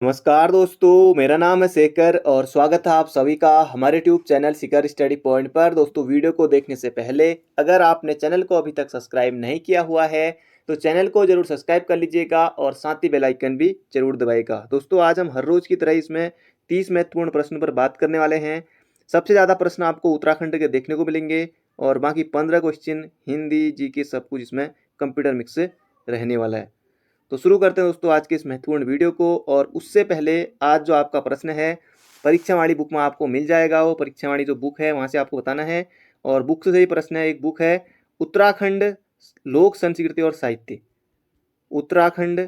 नमस्कार दोस्तों, मेरा नाम है शेखर और स्वागत है आप सभी का हमारे ट्यूब चैनल शिखर स्टडी पॉइंट पर। दोस्तों, वीडियो को देखने से पहले अगर आपने चैनल को अभी तक सब्सक्राइब नहीं किया हुआ है तो चैनल को जरूर सब्सक्राइब कर लीजिएगा और साथ ही बेल आइकन भी जरूर दबाइएगा। दोस्तों, आज हम हर रोज की तरह इसमें 30 महत्वपूर्ण प्रश्न पर बात करने वाले हैं। सबसे ज़्यादा प्रश्न आपको उत्तराखंड के देखने को मिलेंगे और बाकी 15 क्वेश्चन हिंदी, जीके सब कुछ इसमें कंप्यूटर मिक्स रहने वाला है। तो शुरू करते हैं दोस्तों आज के इस महत्वपूर्ण वीडियो को। और उससे पहले आज जो आपका प्रश्न है परीक्षावाणी बुक में आपको मिल जाएगा। वो परीक्षावाणी जो बुक है वहाँ से आपको बताना है। और बुक से ही प्रश्न है, एक बुक है उत्तराखंड लोक संस्कृति और साहित्य। उत्तराखंड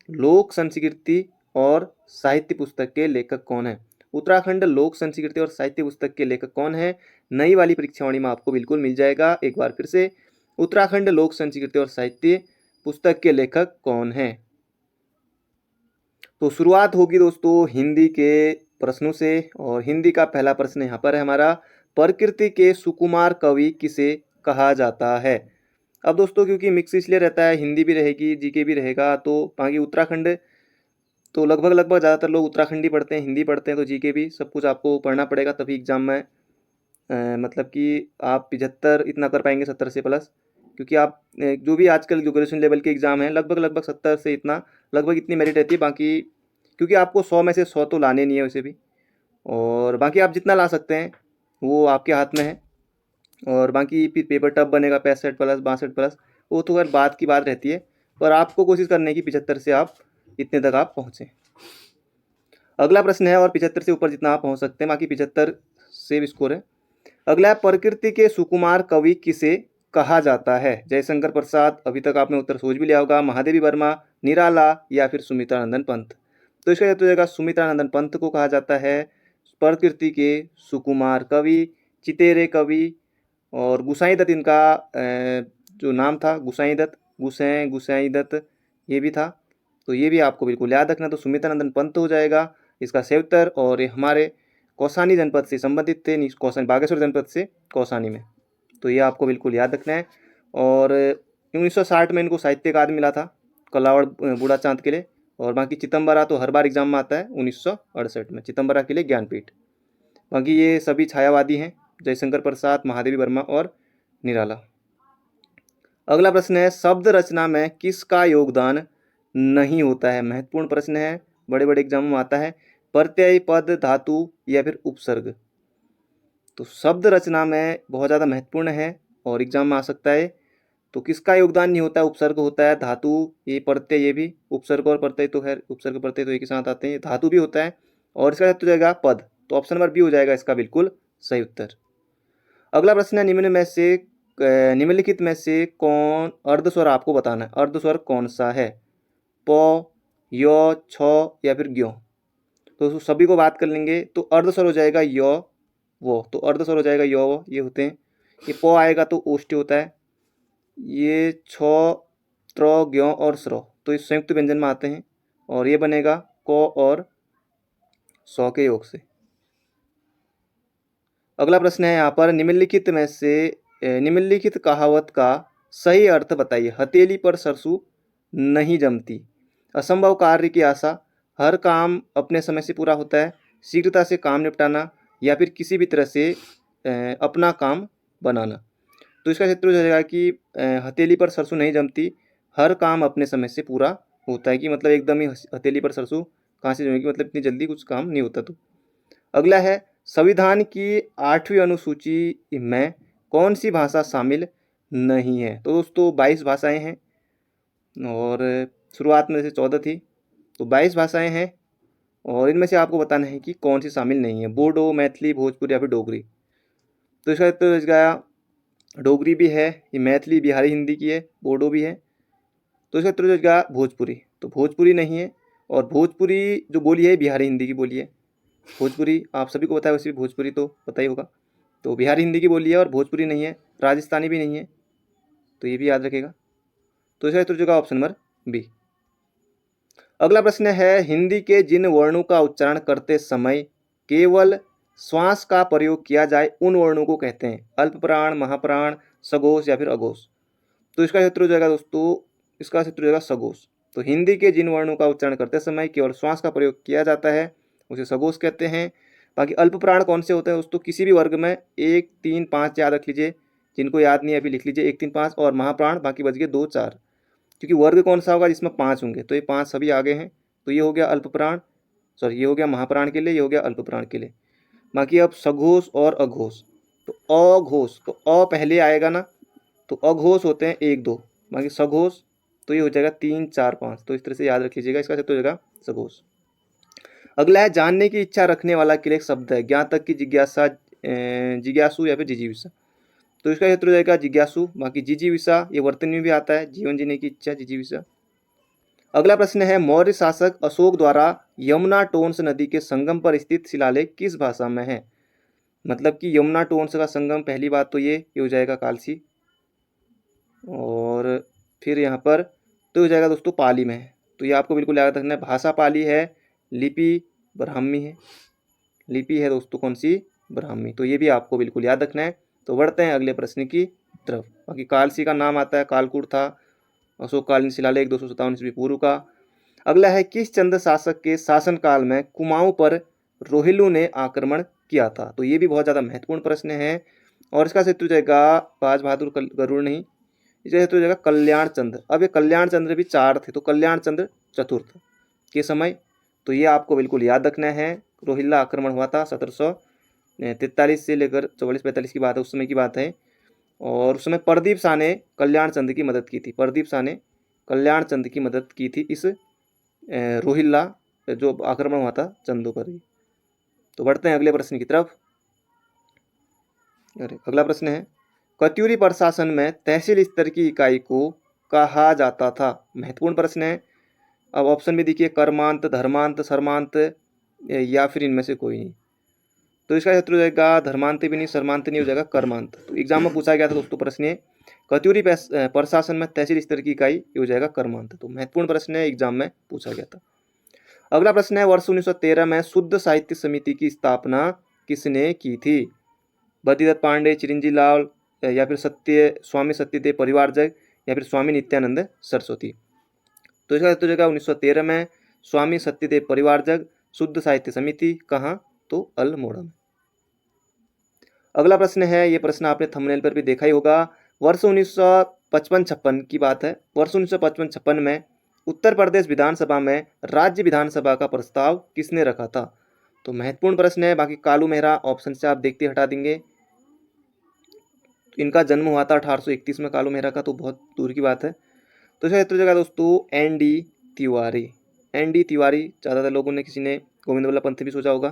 लोक संस्कृति और साहित्य पुस्तक के लेखक कौन है? उत्तराखंड लोक संस्कृति और साहित्य पुस्तक के लेखक कौन है? नई वाली परीक्षावाणी में आपको बिल्कुल मिल जाएगा। एक बार फिर से, उत्तराखंड लोक संस्कृति और साहित्य पुस्तक के लेखक कौन है? तो शुरुआत होगी दोस्तों हिंदी के प्रश्नों से। और हिंदी का पहला प्रश्न यहाँ पर है हमारा, प्रकृति के सुकुमार कवि किसे कहा जाता है? अब दोस्तों क्योंकि मिक्स इसलिए रहता है, हिंदी भी रहेगी जीके भी रहेगा, तो बाकी उत्तराखंड तो लगभग लगभग ज़्यादातर लोग उत्तराखंडी पढ़ते हैं, हिंदी पढ़ते हैं, तो जीके भी सब कुछ आपको पढ़ना पड़ेगा तभी एग्जाम में मतलब कि आप 75 इतना कर पाएंगे 70 से प्लस। क्योंकि आप जो भी आजकल जो ग्रेजुएशन लेवल के एग्ज़ाम हैं लगभग लगभग 70 से इतना लगभग इतनी मेरिट रहती है। बाकी क्योंकि आपको 100 में से 100 तो लाने नहीं है वैसे भी, और बाकी आप जितना ला सकते हैं वो आपके हाथ में है। और बाकी फिर पेपर टफ बनेगा 65 प्लस 62 प्लस, वो तो खैर बात की बात रहती है। पर आपको कोशिश करने की 75 से आप इतने तक आप पहुँचें। अगला प्रश्न है, और 75 से ऊपर जितना आप पहुँच सकते हैं, बाकी 75 सेव स्कोर है। अगला है, प्रकृति के सुकुमार कवि किसे कहा जाता है? जयशंकर प्रसाद, अभी तक आपने उत्तर सोच भी लिया होगा, महादेवी वर्मा, निराला या फिर सुमित्रानंदन पंत। तो इसका उत्तर हो जाएगा सुमित्रानंदन पंत को कहा जाता है प्रकृति के सुकुमार कवि, चितेरे कवि। और गुसाई दत्त इनका जो नाम था, गुसाई दत्त, गुसाई दत्त ये भी था। तो ये भी आपको बिल्कुल याद रखना। तो सुमित्रानंदन पंत हो जाएगा इसका सही उत्तर। और ये हमारे कौसानी जनपद से संबंधित थे, कौसानी बागेश्वर जनपद से कौसानी में। तो ये आपको बिल्कुल याद रखना है। और 1960 में इनको साहित्य अकादमी मिला था कलावड़ बूढ़ा चांद के लिए। और बाकी चितंबरा तो हर बार एग्जाम में आता है 1968 में, चितंबरा के लिए ज्ञानपीठ। बाकी ये सभी छायावादी हैं, जयशंकर प्रसाद, महादेवी वर्मा और निराला। अगला प्रश्न है, शब्द रचना में किसका योगदान नहीं होता है? महत्वपूर्ण प्रश्न है, बड़े बड़े एग्जाम में आता है। प्रत्यय, पद, धातु या फिर उपसर्ग। तो शब्द रचना में बहुत ज़्यादा महत्वपूर्ण है और एग्जाम में आ सकता है। तो किसका योगदान नहीं होता है? उपसर्ग होता है, धातु, ये प्रत्यय, ये भी उपसर्ग और प्रत्यय तो खैर उपसर्ग प्रत्यय तो एक ही साथ आते हैं, धातु भी होता है। और इसका हो जाएगा पद। तो ऑप्शन नंबर बी हो जाएगा इसका बिल्कुल सही उत्तर। अगला प्रश्न है, निम्नलिखित में से कौन अर्धस्वर आपको बताना है? अर्धस्वर कौन सा है? प, य, छ या फिर ज्ञ। तो सभी को बात कर लेंगे। तो अर्धस्वर हो जाएगा य वो, तो अर्धस्वर हो जाएगा य वो, ये होते हैं। ये प आएगा तो ओष्ठ्य होता है। ये छ, त्र, ज्ञ और स्र तो इस संयुक्त व्यंजन में आते हैं। और ये बनेगा क और सौ के योग से। अगला प्रश्न है यहाँ पर, निम्नलिखित कहावत का सही अर्थ बताइए। हथेली पर सरसों नहीं जमती, असंभव कार्य की आशा, हर काम अपने समय से पूरा होता है, शीघ्रता से काम निपटाना या फिर किसी भी तरह से अपना काम बनाना। तो इसका क्षेत्र हो जाएगा कि हथेली पर सरसों नहीं जमती, हर काम अपने समय से पूरा होता है। कि मतलब एकदम ही हथेली पर सरसों कहाँ से जमेगी, मतलब इतनी जल्दी कुछ काम नहीं होता। तो अगला है, संविधान की 8वीं अनुसूची में कौन सी भाषा शामिल नहीं है? तो दोस्तों 22 भाषाएं हैं और शुरुआत में से 14 थी, तो 22 भाषाएं हैं। और इनमें से आपको बताना है कि कौन सी शामिल नहीं है, बोडो, मैथिली, भोजपुरी या फिर डोगरी। तो इसका तो गया डोगरी भी है, ये मैथिली बिहारी हिंदी की है, बोडो भी है। तो इसका उत्तर हो जाएगा भोजपुरी। तो भोजपुरी नहीं है। और भोजपुरी जो बोली है बिहारी हिंदी की बोली है। भोजपुरी आप सभी को पता है, वैसे भी भोजपुरी तो पता ही होगा। तो बिहारी हिंदी की बोली है और भोजपुरी नहीं है, राजस्थानी भी नहीं है, तो ये भी याद रखेगा। तो इसका उत्तर हो जाएगा ऑप्शन नंबर बी। अगला प्रश्न है, हिंदी के जिन वर्णों का उच्चारण करते समय केवल श्वास का प्रयोग किया जाए उन वर्णों को कहते हैं? अल्पप्राण, महाप्राण, सघोष या फिर अघोष। तो इसका क्षेत्र हो जाएगा दोस्तों, इसका क्षेत्र हो जाएगा सघोष। तो हिंदी के जिन वर्णों का उच्चारण करते समय केवल श्वास का प्रयोग किया जाता है उसे सघोष कहते हैं। बाकी अल्प प्राण कौन से होते हैं दोस्तों, किसी भी वर्ग में 1, 3, 5 याद रख लीजिए, जिनको याद नहीं है अभी लिख लीजिए 1, 3, 5, और महाप्राण बाकी बच गए 2, 4, क्योंकि वर्ग कौन सा होगा जिसमें 5 होंगे, तो ये 5 सभी आगे हैं। तो ये हो गया अल्प प्राण, सॉरी ये हो गया महाप्राण के लिए, ये हो गया अल्प प्राण के लिए। बाकी अब सघोष और अघोष, तो अघोष तो अ पहले आएगा ना, तो अघोष होते हैं 1, 2, बाकी सघोष तो ये हो जाएगा 3, 4, 5, तो इस तरह से याद रख लीजिएगा, इसका तो हो जाएगा सघोष। अगला है जानने की इच्छा रखने वाला के लिए एक शब्द है, ज्ञातक की जिज्ञासा, जिज्ञासु या फिर जिजीविषा, तो इसका क्षेत्र हो जाएगा जिज्ञासु। बाकी जिजीविषा ये वर्तन में भी आता है, जीवन जीने की इच्छा, जिजीविषा। अगला प्रश्न है मौर्य शासक अशोक द्वारा यमुना टोन्स नदी के संगम पर स्थित शिलालेख किस भाषा में है, मतलब कि यमुना टोन्स का संगम, पहली बात तो ये हो जाएगा कालसी, और फिर यहाँ पर तो हो जाएगा दोस्तों पाली में है, तो ये आपको बिल्कुल याद रखना है। भाषा पाली है, लिपि ब्राह्मी है, लिपि है दोस्तों कौन सी, ब्राह्मी, तो ये भी आपको बिल्कुल याद रखना है। तो बढ़ते हैं अगले प्रश्न की तरफ। बाकी कालसी का नाम आता है, कालकूट था, अशोककालीन शिलालेख 257 ईस्वी पूर्व का। अगला है किस चंद शासक के शासनकाल में कुमाऊं पर रोहिलों ने आक्रमण किया था, तो ये भी बहुत ज़्यादा महत्वपूर्ण प्रश्न है, और इसका क्षेत्र हो जाएगा बाज बहादुर गरुड़ नहीं, इसका क्षेत्र हो जाएगा कल्याण चंद्र। अब ये कल्याण चंद्र भी 4 थे, तो कल्याण चंद्र चतुर्थ के समय, तो ये आपको बिल्कुल याद रखना है। रोहिल्ला आक्रमण हुआ था 1743 से लेकर 44-45 की बात है, उस समय की बात है, और उस समय प्रदीप शाह ने कल्याण चंद की मदद की थी, प्रदीप शाह ने कल्याण चंद की मदद की थी इस रोहिल्ला जो आक्रमण हुआ था चंदों पर ही। तो बढ़ते हैं अगले प्रश्न की तरफ। अगला प्रश्न है कत्यूरी प्रशासन में तहसील स्तर की इकाई को कहा जाता था, महत्वपूर्ण प्रश्न है। अब ऑप्शन भी देखिए, कर्मांत, धर्मांत, शर्मांत या फिर इनमें से कोई नहीं, तो इसका क्षेत्र हो जाएगा धर्मांत भी नहीं, शर्मांत नहीं, हो जाएगा कर्मांत। तो एग्जाम में पूछा गया था दोस्तों प्रश्न ये, कत्यूरी प्रशासन में तहसील स्तर की इकाई, ये हो जाएगा कर्मांत, तो महत्वपूर्ण प्रश्न है, एग्जाम में पूछा गया था। अगला प्रश्न है वर्ष 1913 में शुद्ध साहित्य समिति की स्थापना किसने की थी, बद्रीदत्त पांडे, चिरंजीव लाल, या फिर स्वामी सत्यदेव परिवारजग, या फिर स्वामी नित्यानंद सरस्वती। तो इसका उत्तर होगा 1913 में स्वामी सत्यदेव परिवारजग शुद्ध साहित्य समिति, कहाँ, तो अल्मोड़ा में। अगला प्रश्न है, ये प्रश्न आपने थंबनेल पर भी देखा ही होगा, वर्ष 1955-56 की बात है। वर्ष 1955-56 में उत्तर प्रदेश विधानसभा में राज्य विधानसभा का प्रस्ताव किसने रखा था, तो महत्वपूर्ण प्रश्न है। बाकी कालू मेहरा ऑप्शन से आप देखते हटा देंगे, तो इनका जन्म हुआ था 1831 में कालू मेहरा का, तो बहुत दूर की बात है। तो इसका उत्तर जगह दोस्तों एन.डी. तिवारी, एन.डी. तिवारी, ज़्यादातर लोगों ने किसी ने गोविंद वल्लभ पंत भी सोचा होगा,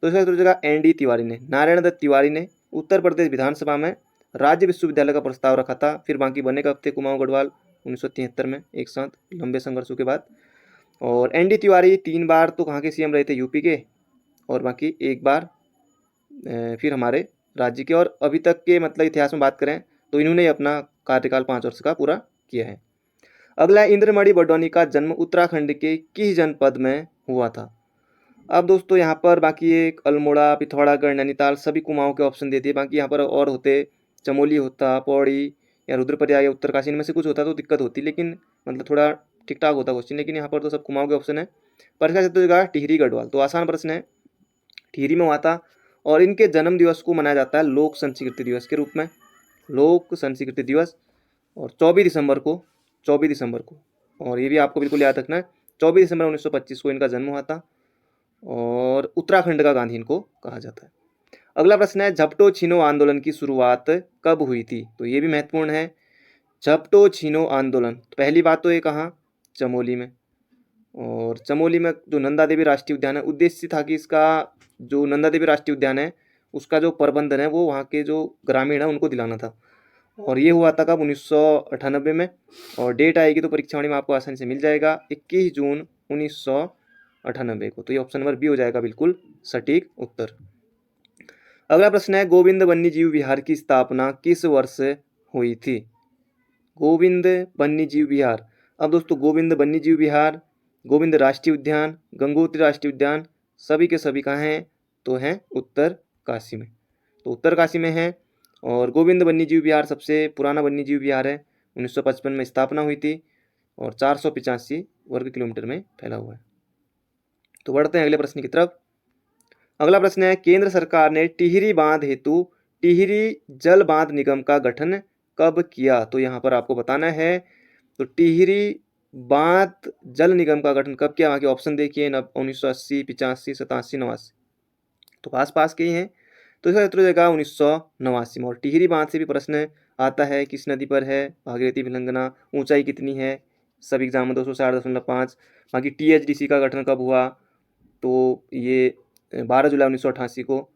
तो इसका उत्तर जगह एन.डी. तिवारी ने, नारायण दत्त तिवारी ने उत्तर प्रदेश विधानसभा में राज्य विश्वविद्यालय का प्रस्ताव रखा था। फिर बाकी बने कब थे, कुमाऊं गढ़वाल 1973 में एक साथ लंबे संघर्षों के बाद। और एन.डी. तिवारी 3 बार तो कहाँ के सीएम रहे थे, यूपी के, और बाकी 1 बार फिर हमारे राज्य के, और अभी तक के मतलब इतिहास में बात करें तो इन्होंने अपना कार्यकाल 5 वर्ष का पूरा किया है। अगला इंद्रमणि बडौनी का जन्म उत्तराखंड के किस जनपद में हुआ था। अब दोस्तों यहाँ पर बाकी एक अल्मोड़ा, पिथौरागढ़, नैनीताल सभी कुमाऊं के ऑप्शन देते हैं, बाकी यहाँ पर और होते चमोली होता, पौड़ी या रुद्रप्रयाग या उत्तरकाशी, इनमें से कुछ होता तो दिक्कत होती, लेकिन मतलब थोड़ा ठीक ठाक होता क्वेश्चन, लेकिन यहाँ पर तो सब कुमाऊं के ऑप्शन है। पर इसका क्षेत्र होगा टिहरी गढ़वाल, तो आसान प्रश्न है, टिहरी में हुआ था। और इनके जन्म दिवस को मनाया जाता है लोक संस्कृति दिवस के रूप में, लोक संस्कृति दिवस, और 24 दिसंबर को, 24 दिसंबर को, और ये भी आपको बिल्कुल याद रखना है, 24 दिसंबर 1925 को इनका जन्म हुआ था, और उत्तराखंड का गांधी इनको कहा जाता है। अगला प्रश्न है झपटो छीनो आंदोलन की शुरुआत कब हुई थी, तो ये भी महत्वपूर्ण है। झपटो छीनो आंदोलन, तो पहली बात तो ये कहाँ, चमोली में, और चमोली में जो नंदा देवी राष्ट्रीय उद्यान है, उद्देश्य था कि इसका जो नंदा देवी राष्ट्रीय उद्यान है उसका जो प्रबंधन है वो वहाँ के जो ग्रामीण है उनको दिलाना था, और ये हुआ था कब, 1998 में, और डेट आएगी तो परीक्षावाणी में आपको आसानी से मिल जाएगा, 21 जून 1998 को, तो ये ऑप्शन नंबर बी हो जाएगा बिल्कुल सटीक उत्तर। अगला प्रश्न है गोविंद वन्यजीव विहार की स्थापना किस वर्ष हुई थी, गोविंद वन्यजीव विहार। अब दोस्तों गोविंद वन्यजीव विहार, गोविंद राष्ट्रीय उद्यान, गंगोत्री राष्ट्रीय उद्यान सभी के सभी कहाँ हैं, तो हैं उत्तर काशी में, तो उत्तर काशी में है। और गोविंद वन्यजीव विहार सबसे पुराना वन्यजीव विहार है, 1955 में स्थापना हुई थी, और 485 वर्ग किलोमीटर में फैला हुआ है। तो बढ़ते हैं अगले प्रश्न की तरफ। अगला प्रश्न है, केंद्र सरकार ने टिहरी बांध हेतु टिहरी जल बांध निगम का गठन कब किया? तो यहाँ पर आपको बताना है। तो टिहरी बांध जल निगम का गठन कब किया? वहाँ के ऑप्शन देखिए, 1980, 85, 87, 89। तो पास के ही हैं। तो इसका उत्तर हो जाएगा 1989 में। और टिहरी बांध से भी प्रश्न आता है, किस नदी पर है, भागीरथी, भिलंगना, ऊंचाई कितनी है, सब एग्जाम में 260.5। बाकी THDC का गठन कब हुआ? तो ये 12 जुलाई 1988 को।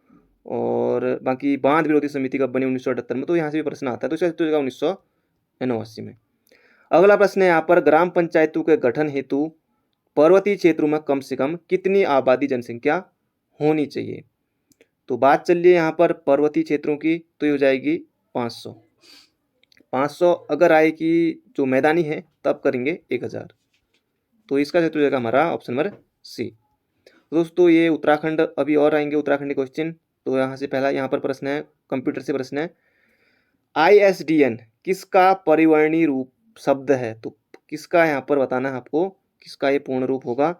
और बाकी बांध विरोधी समिति कब बनी? 1978 में। तो यहाँ से भी प्रश्न आता है। तो इसका उत्तर हो जाएगा 1989 में। अगला प्रश्न है यहाँ पर, ग्राम पंचायतों के गठन हेतु पर्वतीय क्षेत्रों में कम से कम कितनी आबादी जनसंख्या होनी चाहिए? तो बात चल रही है यहाँ पर पर्वतीय क्षेत्रों की, तो ये हो जाएगी 500। 500 अगर आए कि जो मैदानी है तब करेंगे 1000। तो इसका क्षेत्र हो जाएगा हमारा ऑप्शन नंबर सी। दोस्तों ये उत्तराखंड अभी और आएंगे उत्तराखंड के क्वेश्चन। तो यहाँ से पहला यहाँ पर प्रश्न है, कंप्यूटर से प्रश्न है, ISDN किसका परिवर्णी रूप शब्द है? तो किसका यहाँ पर बताना है आपको, किसका ये पूर्ण रूप होगा?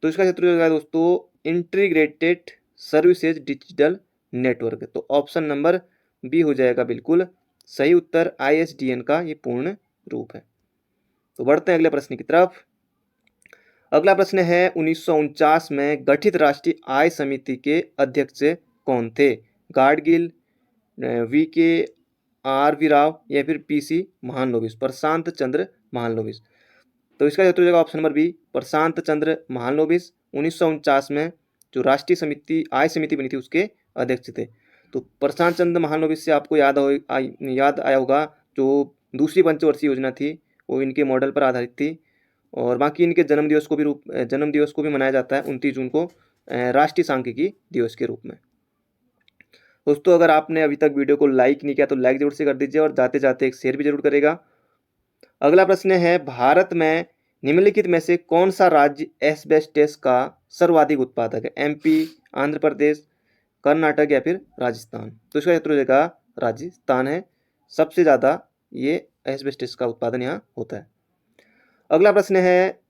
तो इसका क्षेत्र हो जाएगा दोस्तों इंटीग्रेटेड सर्विसेज डिजिटल नेटवर्क। तो ऑप्शन नंबर बी हो जाएगा बिल्कुल सही उत्तर, ISDN का ये पूर्ण रूप है। तो बढ़ते हैं अगले प्रश्न की तरफ। अगला प्रश्न है, 1949 में गठित राष्ट्रीय आय समिति के अध्यक्ष कौन थे? गाडगिल, VKR राव या फिर PC महालनोबिस, प्रशांत चंद्र महालनोबिस। तो इसका उत्तर हो जाएगा ऑप्शन नंबर बी, प्रशांत चंद्र महालनोबिस 1949 में जो राष्ट्रीय समिति आय समिति बनी थी उसके अध्यक्ष थे। तो प्रशांत चंद्र महालनोबिस से आपको याद आया होगा जो दूसरी पंचवर्षीय योजना थी वो इनके मॉडल पर आधारित थी। और बाकी इनके जन्म दिवस को भी मनाया जाता है 29 जून को राष्ट्रीय सांख्यिकी दिवस के रूप में। दोस्तों अगर आपने अभी तक वीडियो को लाइक नहीं किया तो लाइक जरूर से कर दीजिए और जाते जाते एक शेयर भी जरूर करेगा। अगला प्रश्न है, भारत में निम्नलिखित में से कौन सा राज्य एस्बेस्टस का सर्वाधिक उत्पादक है? MP, आंध्र प्रदेश, कर्नाटक या फिर राजस्थान? तो इसका उत्तर हो जाएगा राजस्थान है, सबसे ज़्यादा ये एस्बेस्टस का उत्पादन यहाँ होता है। अगला प्रश्न है,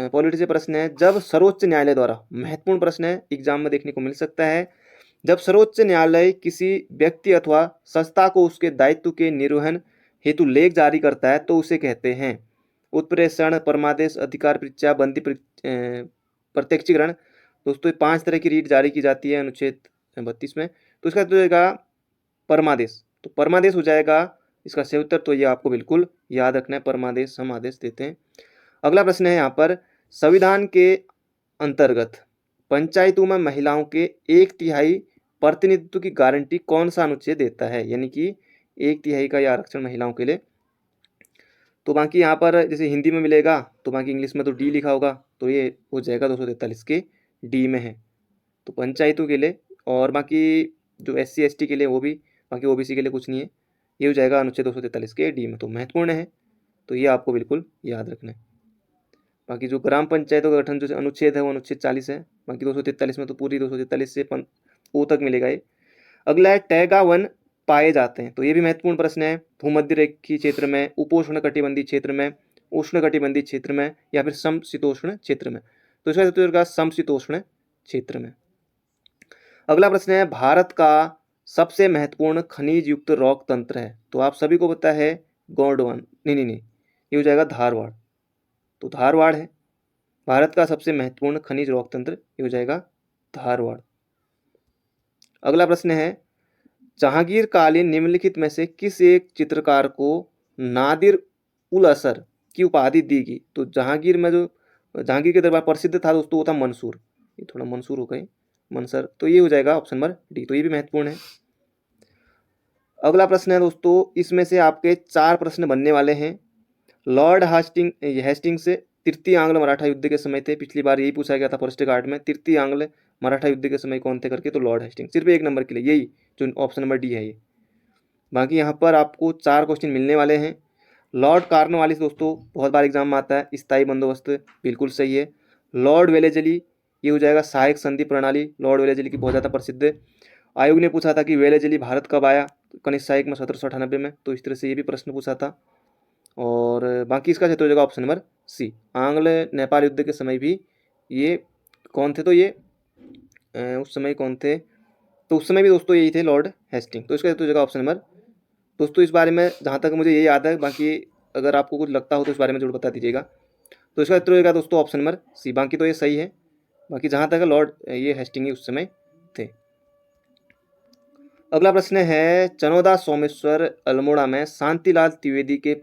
पॉलिटी से प्रश्न है, जब सर्वोच्च न्यायालय द्वारा, महत्वपूर्ण प्रश्न है, एग्जाम में देखने को मिल सकता है, जब सर्वोच्च न्यायालय किसी व्यक्ति अथवा संस्था को उसके दायित्व के निर्वहन हेतु लेख जारी करता है तो उसे कहते हैं उत्प्रेषण, परमादेश, अधिकार परीक्षा, बंदी प्रत्यक्षीकरण। दोस्तों 5 तरह की रीट जारी की जाती है अनुच्छेद 32 में। तो इसका तो जाएगा परमादेश। तो परमादेश हो जाएगा इसका सही उत्तर। तो ये आपको बिल्कुल याद रखना है, परमादेश हम आदेश देते हैं। अगला प्रश्न है यहाँ पर, संविधान के अंतर्गत पंचायतों में महिलाओं के 1/3 प्रतिनिधित्व की गारंटी कौन सा अनुच्छेद देता है? यानी कि 1/3 का यह आरक्षण महिलाओं के लिए। तो बाकी यहाँ पर जैसे हिंदी में मिलेगा तो बाकी इंग्लिश में तो D लिखा होगा, तो ये हो जाएगा 243 के D में है। तो पंचायतों के लिए, और बाकी जो SC ST के लिए वो भी, बाकी OBC के लिए कुछ नहीं है, ये हो जाएगा अनुच्छेद 243 के D में। तो महत्वपूर्ण है, तो ये आपको बिल्कुल याद रखना है। बाकी जो ग्राम पंचायतों का गठन जो अनुच्छेद है वो अनुच्छेद 40 है। बाकी 243 में तो पूरी 243 से O तक मिलेगा ये। अगला है, टैगा वन पाए जाते हैं। तो ये भी महत्वपूर्ण प्रश्न है, भूमध्य रेखीय क्षेत्र में, उपोष्ण कटिबंधीय क्षेत्र में, उष्ण कटिबंधीय क्षेत्र में या फिर समशीतोष्ण क्षेत्र में? तो इसका उत्तर होगा समशीतोष्ण क्षेत्र में। अगला प्रश्न है, भारत का सबसे महत्वपूर्ण खनिज युक्त रॉक तंत्र है। तो आप सभी को पता है गोंडवाना, नहीं, ये हो जाएगा धारवाड़। तो धारवाड़ है भारत का सबसे महत्वपूर्ण खनिज रॉक तंत्र, ये हो जाएगा धारवाड़। अगला प्रश्न है, जहांगीर कालीन निम्नलिखित में से किस एक चित्रकार को नादिर उल असर की उपाधि दी गई? तो जहांगीर में जो जहांगीर के दरबार प्रसिद्ध था दोस्तों वो था मंसूर, ये थोड़ा मंसूर हो गए मनसर। तो ये हो जाएगा ऑप्शन नंबर D। तो ये भी महत्वपूर्ण है। अगला प्रश्न है दोस्तों, इसमें से आपके 4 प्रश्न बनने वाले हैं। लॉर्ड हेस्टिंग्स तृतीय आंग्ल मराठा युद्ध के समय थे। पिछली बार यही पूछा गया था फॉरेस्ट गार्ड में, तृतीय आंग्ल मराठा युद्ध के समय कौन थे करके। तो लॉर्ड हेस्टिंग्स, सिर्फ 1 नंबर के लिए यही जो ऑप्शन नंबर D है ये। बाकी यहाँ पर आपको 4 क्वेश्चन मिलने वाले हैं। लॉर्ड कॉर्नवालिस दोस्तों बहुत बार एग्जाम में आता है, स्थायी बंदोबस्त बिल्कुल सही है। लॉर्ड वेलेजली, ये हो जाएगा सहायक संधि प्रणाली, लॉर्ड वेलेजली की बहुत ज़्यादा प्रसिद्ध है। आयोग ने पूछा था कि वेलेजली भारत कब आया, कनिष्क सहायक में 1798 में। तो इस तरह से ये भी प्रश्न पूछा था। और बाकी इसका क्षेत्र हो जाएगा ऑप्शन नंबर सी। आंग्ल नेपाल युद्ध के समय भी ये कौन थे, तो ये उस समय कौन थे, तो उस समय भी दोस्तों यही थे, लॉर्ड हेस्टिंग। तो इसका क्षेत्र हो जाएगा ऑप्शन नंबर। दोस्तों इस बारे में जहाँ तक मुझे ये याद है, बाकी अगर आपको कुछ लगता हो तो इस बारे में जरूर बता दीजिएगा। तो इसका उत्तर होगा दोस्तों ऑप्शन नंबर सी। बाकी तो ये सही है, बाकी जहाँ तक लॉर्ड ये हेस्टिंग ही उस समय थे। अगला प्रश्न है, चनौदा सोमेश्वर अल्मोड़ा में शांतिलाल त्रिवेदी के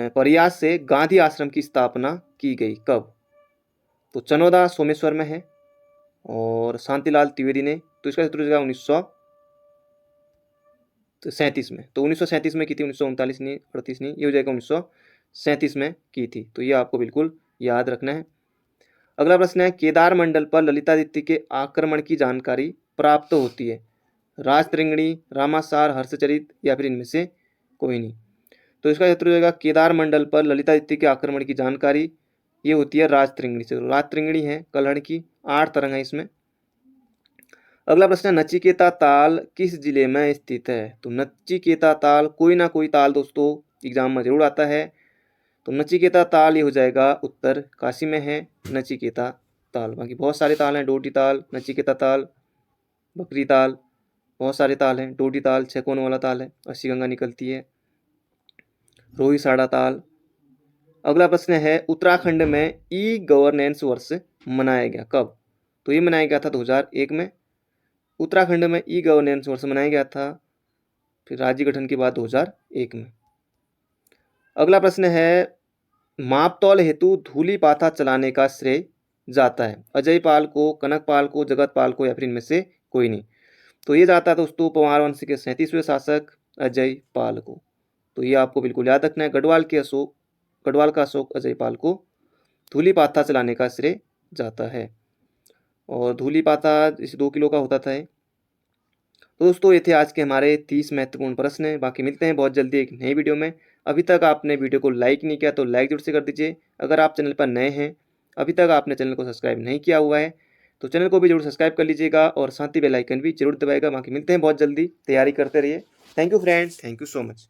प्रयास से गांधी आश्रम की स्थापना की गई कब? तो चनौदा सोमेश्वर में है और शांतिलाल त्रिवेदी ने, तो इसका उत्तर हो जाएगा 1937 में। तो 1937 में की थी, 1939 नहीं, 38 नहीं, ये हो जाएगा 1937 में की थी। तो ये आपको बिल्कुल याद रखना है। अगला प्रश्न है, केदार मंडल पर ललितादित्य के आक्रमण की जानकारी प्राप्त होती है राजतृंगिणी, रामासार, हर्षचरित या फिर इनमें से कोई नहीं। तो इसका उत्तर हो जाएगा केदार मंडल पर ललितादित्य के आक्रमण की जानकारी ये होती है राजतृंगिणी से। राजतृंगिणी है कल्हड़ की, 8 तरंग है इसमें। अगला प्रश्न है, नचिकेता ताल किस जिले में स्थित है? तो नचिकेता ताल, कोई ना कोई ताल दोस्तों एग्जाम में जरूर आता है, तो नचिकेता ताल ये हो जाएगा उत्तर काशी में है नचिकेता ताल। बाकी बहुत सारे ताल हैं, डोडी ताल, नचिकेता ताल, बकरी ताल, बहुत सारे ताल हैं। डोडी ताल 6 कोनों वाला ताल है, 80 गंगा निकलती है। रोही साड़ा ताल। अगला प्रश्न है, उत्तराखंड में ई गवर्नेंस वर्ष मनाया गया कब? तो ये मनाया गया था 2001 में। उत्तराखंड में ई गवर्नेंस वर्ष मनाया गया था फिर राज्य गठन के बाद 2001 में। अगला प्रश्न है, मापतौल हेतु धूली पाथा चलाने का श्रेय जाता है अजय पाल को, कनक पाल को, जगत पाल को या फिर इनमें से कोई नहीं। तो ये जाता है दोस्तों परमार वंश के 37वें शासक अजय पाल को। तो ये आपको बिल्कुल याद रखना है। गढ़वाल का अशोक अजय पाल को धूली पाथा चलाने का श्रेय जाता है। और धूली पाथा इस 2 किलो का होता था। तो दोस्तों ये थे आज के हमारे 30 महत्वपूर्ण प्रश्न। बाकी मिलते हैं बहुत जल्दी एक नई वीडियो में। अभी तक आपने वीडियो को लाइक नहीं किया तो लाइक जरूर से कर दीजिए। अगर आप चैनल पर नए हैं, अभी तक आपने चैनल को सब्सक्राइब नहीं किया हुआ है, तो चैनल को भी जरूर सब्सक्राइब कर लीजिएगा और साथ ही बेल आइकन भी जरूर दबाएगा। बाकी मिलते हैं बहुत जल्दी, तैयारी करते रहिए। Thank you friends, thank you so much.